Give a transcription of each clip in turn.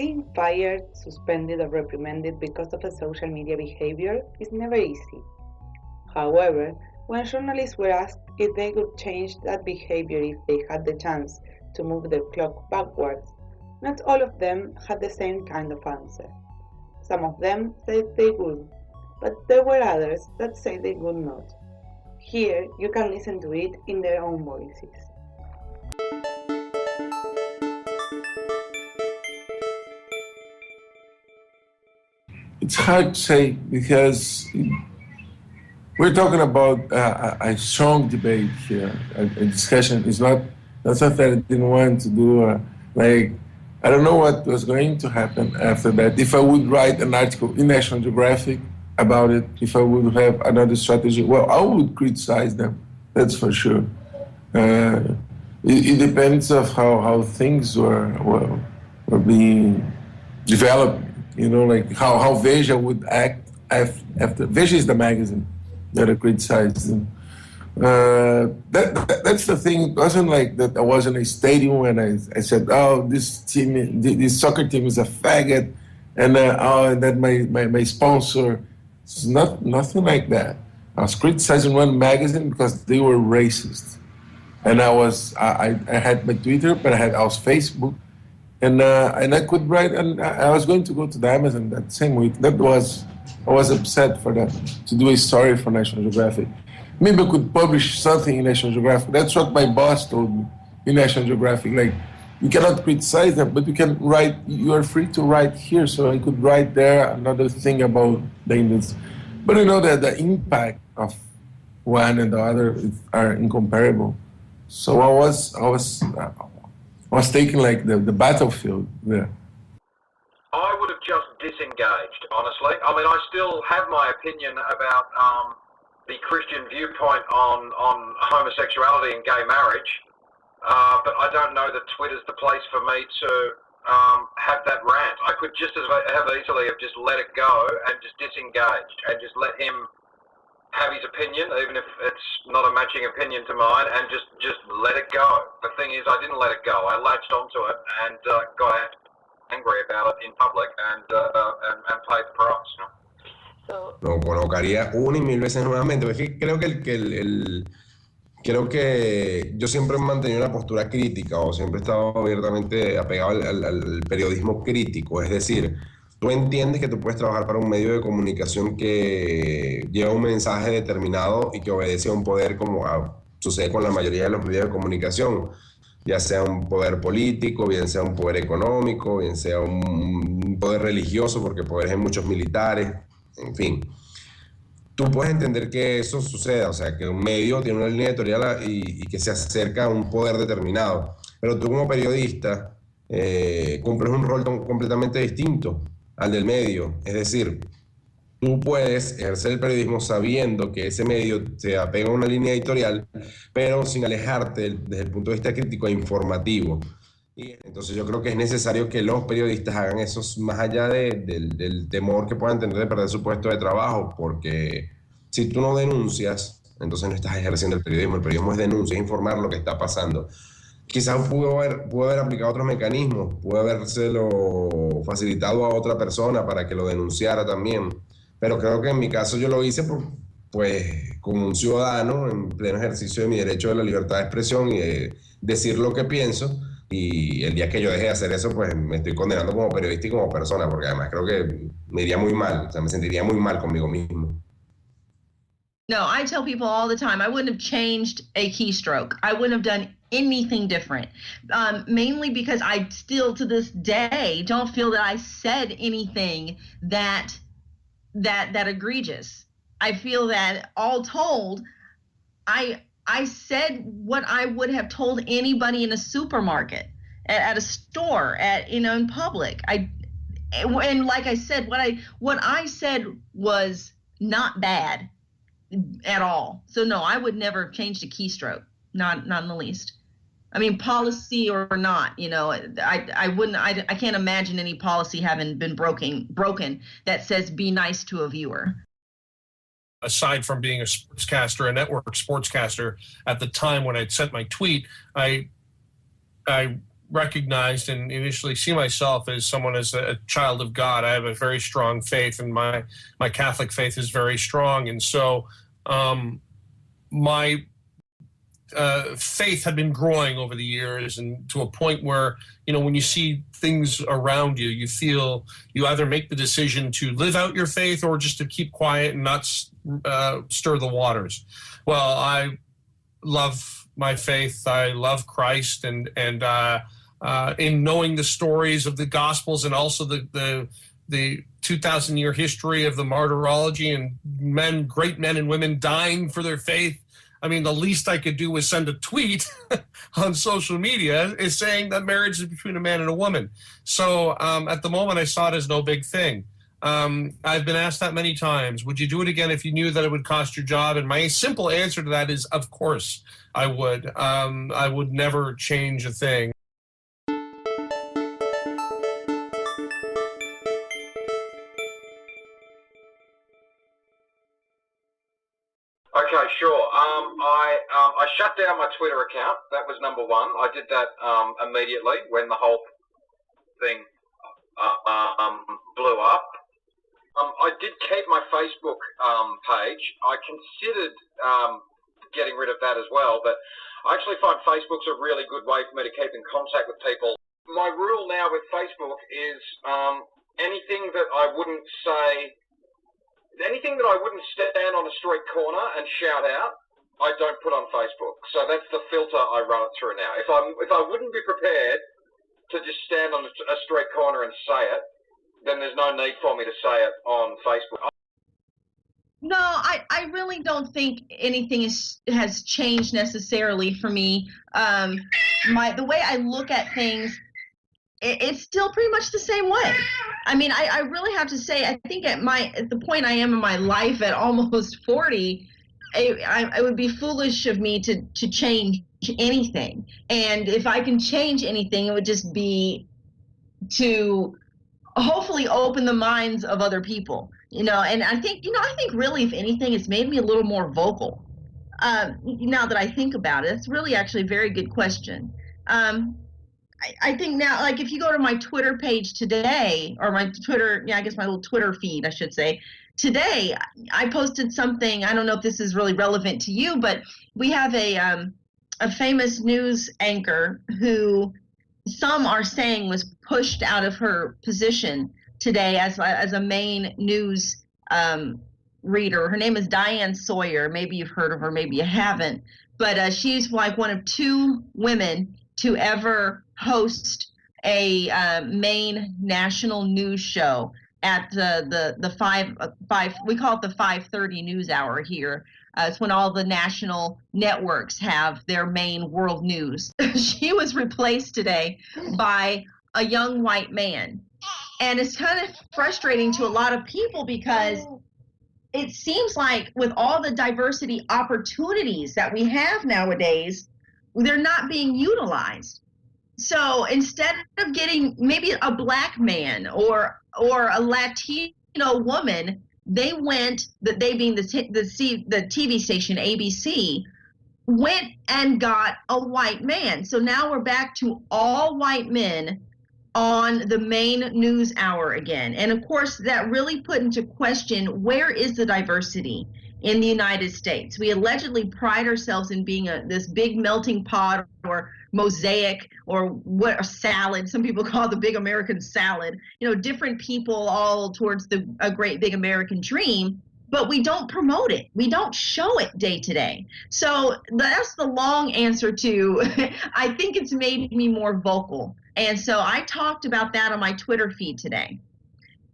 Being fired, suspended, or reprimanded because of a social media behavior is never easy. However, when journalists were asked if they could change that behavior if they had the chance to move the clock backwards, not all of them had the same kind of answer. Some of them said they would, but there were others that said they would not. Here, you can listen to it in their own voices. It's hard to say because we're talking about a strong debate here, a discussion. It's not something that I didn't want to do. I don't know what was going to happen after that. If I would write an article in National Geographic about it, if I would have another strategy, well, I would criticize them. That's for sure. It depends of how things were being developed. You know, like how Veja would act after. Veja is the magazine that I criticized them. That's the thing. It wasn't like that I was in a stadium and I said, oh, this soccer team is a faggot, and that my sponsor. It's nothing like that. I was criticizing one magazine because they were racist, and I had my Twitter, but I was Facebook. And I could write, and I was going to go to the Amazon that same week. I was upset for that, to do a story for National Geographic. Maybe I could publish something in National Geographic. That's what my boss told me in National Geographic. Like, you cannot criticize them, but you can write, you are free to write here. So I could write there another thing about the industry. But you know that the impact of one and the other are incomparable. So I was taking like the battlefield there. I would have just disengaged, honestly. I mean, I still have my opinion about the Christian viewpoint on homosexuality and gay marriage, but I don't know that Twitter's the place for me to have that rant. I could just have easily have just let it go and just disengaged and just let him have his opinion, even if it's not a matching opinion to mine, and just let it go. The thing is, I didn't let it go. I latched onto it and got angry about it in public and paid the price. You know? Lo colocaría una y mil veces nuevamente. Porque creo creo que yo siempre he mantenido una postura crítica, o siempre he estado abiertamente apegado al periodismo crítico. Es decir, tú entiendes que tú puedes trabajar para un medio de comunicación que lleva un mensaje determinado y que obedece a un poder, como sucede con la mayoría de los medios de comunicación, ya sea un poder político, bien sea un poder económico, bien sea un poder religioso, porque poderes hay muchos militares, en fin. Tú puedes entender que eso suceda, o sea, que un medio tiene una línea editorial y que se acerca a un poder determinado, pero tú como periodista cumples un rol completamente distinto al del medio. Es decir, tú puedes ejercer el periodismo sabiendo que ese medio se apega a una línea editorial, pero sin alejarte desde el punto de vista crítico e informativo. Y entonces yo creo que es necesario que los periodistas hagan eso más allá del temor que puedan tener de perder su puesto de trabajo, porque si tú no denuncias, entonces no estás ejerciendo el periodismo. El periodismo es denuncia, es informar lo que está pasando. Quizás pudo haber aplicado otros mecanismos, pudo habérselo facilitado a otra persona para que lo denunciara también, pero creo que en mi caso yo lo hice pues como un ciudadano en pleno ejercicio de mi derecho de la libertad de expresión y de decir lo que pienso, y el día que yo deje de hacer eso, pues me estoy condenando como periodista y como persona, porque además creo que me iría muy mal, o sea, me sentiría muy mal conmigo mismo. No, I tell people all the time, I wouldn't have changed a keystroke. I wouldn't have done anything different, mainly because I still, to this day, don't feel that I said anything that egregious. I feel that, all told, I said what I would have told anybody in a supermarket, at a store, in public. And like I said, what I said was not bad at all. So no, I would never have changed a keystroke, not in the least. I mean, policy or not, I can't imagine any policy having been broken that says be nice to a viewer. Aside from being a sportscaster, a network sportscaster, at the time when I'd sent my tweet, I recognized and initially see myself as someone as a child of God. I have a very strong faith, and my Catholic faith is very strong. And so my faith had been growing over the years, and to a point where, when you see things around you, you feel you either make the decision to live out your faith or just to keep quiet and not stir the waters. Well, I love my faith. I love Christ, and in knowing the stories of the Gospels and also the 2,000-year history of the martyrology and great men and women dying for their faith. I mean, the least I could do was send a tweet on social media is saying that marriage is between a man and a woman. So at the moment, I saw it as no big thing. I've been asked that many times. Would you do it again if you knew that it would cost your job? And my simple answer to that is, of course, I would. I would never change a thing. Okay, sure. I shut down my Twitter account. That was number one. I did that immediately when the whole thing blew up. I did keep my Facebook page. I considered getting rid of that as well, but I actually find Facebook's a really good way for me to keep in contact with people. My rule now with Facebook is anything that I wouldn't say. Anything that I wouldn't stand on a street corner and shout out, I don't put on Facebook. So that's the filter I run it through now. If I wouldn't be prepared to just stand on a street corner and say it, then there's no need for me to say it on Facebook. No, I really don't think anything has changed necessarily for me. The way I look at things, it's still pretty much the same way. I mean, I really have to say, I think at the point I am in my life at almost 40, it would be foolish of me to change anything. And if I can change anything, it would just be to hopefully open the minds of other people, and I think really, if anything, it's made me a little more vocal. Now that I think about it, it's really actually a very good question. I think now, like, if you go to my Twitter page today, or my Twitter, my little Twitter feed, I should say, today, I posted something. I don't know if this is really relevant to you, but we have a famous news anchor who some are saying was pushed out of her position today as a main news reader. Her name is Diane Sawyer. Maybe you've heard of her, maybe you haven't. But she's like one of two women to ever host a main national news show at the 5 we call it the 5:30 news hour here. It's when all the national networks have their main world news. She was replaced today by a young white man. And it's kind of frustrating to a lot of people because it seems like with all the diversity opportunities that we have nowadays, they're not being utilized. So instead of getting maybe a black man or a Latino woman, they being the TV station ABC, went and got a white man. So now we're back to all white men on the main news hour again. And of course, that really put into question, where is the diversity in the United States? We allegedly pride ourselves in being this big melting pot or mosaic or a salad. Some people call it the big American salad. Different people all towards a great big American dream, but we don't promote it. We don't show it day to day. So that's the long answer to, I think it's made me more vocal. And so I talked about that on my Twitter feed today.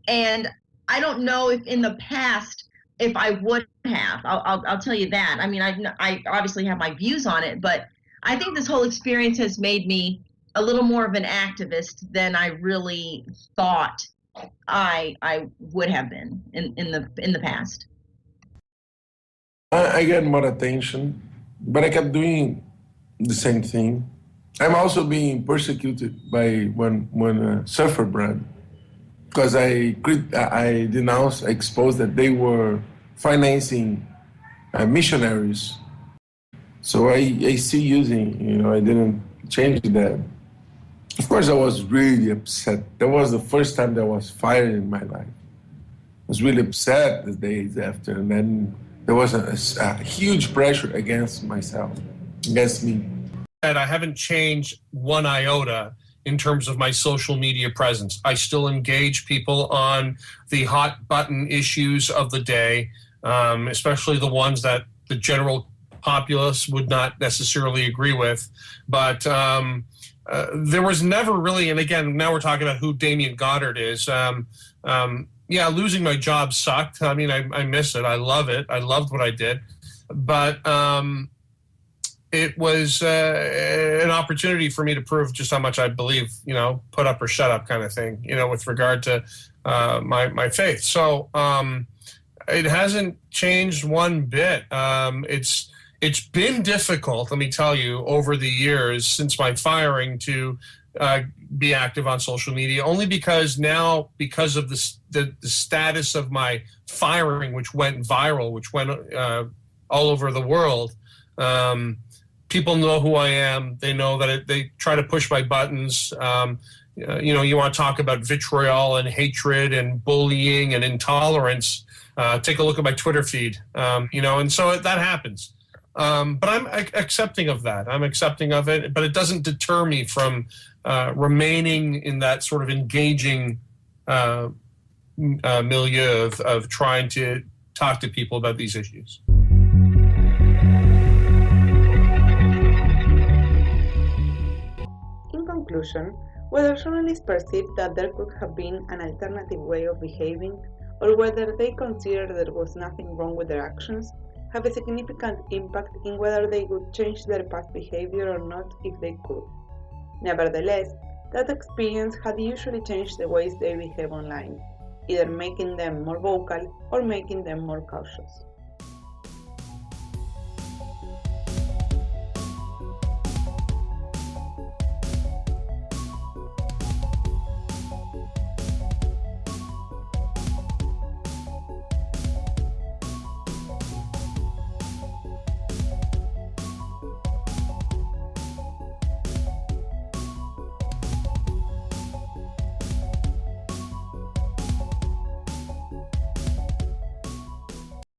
And I don't know if in the past, if I would have, I'll tell you that. I mean, I obviously have my views on it, but I think this whole experience has made me a little more of an activist than I really thought I would have been in the past. I get more attention, but I kept doing the same thing. I'm also being persecuted by one surfer brand because I denounced, I exposed that they were financing missionaries. So I still using, I didn't change that. course, I was really upset. That was the first time that I was fired in my life. I was really upset the days after, and then there was a huge pressure against myself, against me. And I haven't changed one iota in terms of my social media presence. I still engage people on the hot button issues of the day, especially the ones that the general populace would not necessarily agree with. But there was never really, and again, now we're talking about who Damien Goddard is. Yeah, losing my job sucked. I mean, I miss it. I love it. I loved what I did. But it was an opportunity for me to prove just how much I believe, put up or shut up kind of thing, with regard to my faith. So it hasn't changed one bit. It's been difficult, let me tell you, over the years since my firing to be active on social media, only because now, because of the status of my firing, which went viral, which went all over the world, people know who I am. They know that they try to push my buttons. You want to talk about vitriol and hatred and bullying and intolerance. Take a look at my Twitter feed, and so that happens. But I'm accepting of that. I'm accepting of it, but it doesn't deter me from remaining in that sort of engaging milieu of trying to talk to people about these issues. In conclusion, whether journalists perceive that there could have been an alternative way of behaving, or whether they consider there was nothing wrong with their actions, have a significant impact in whether they would change their past behavior or not if they could. Nevertheless, that experience had usually changed the ways they behave online, either making them more vocal or making them more cautious.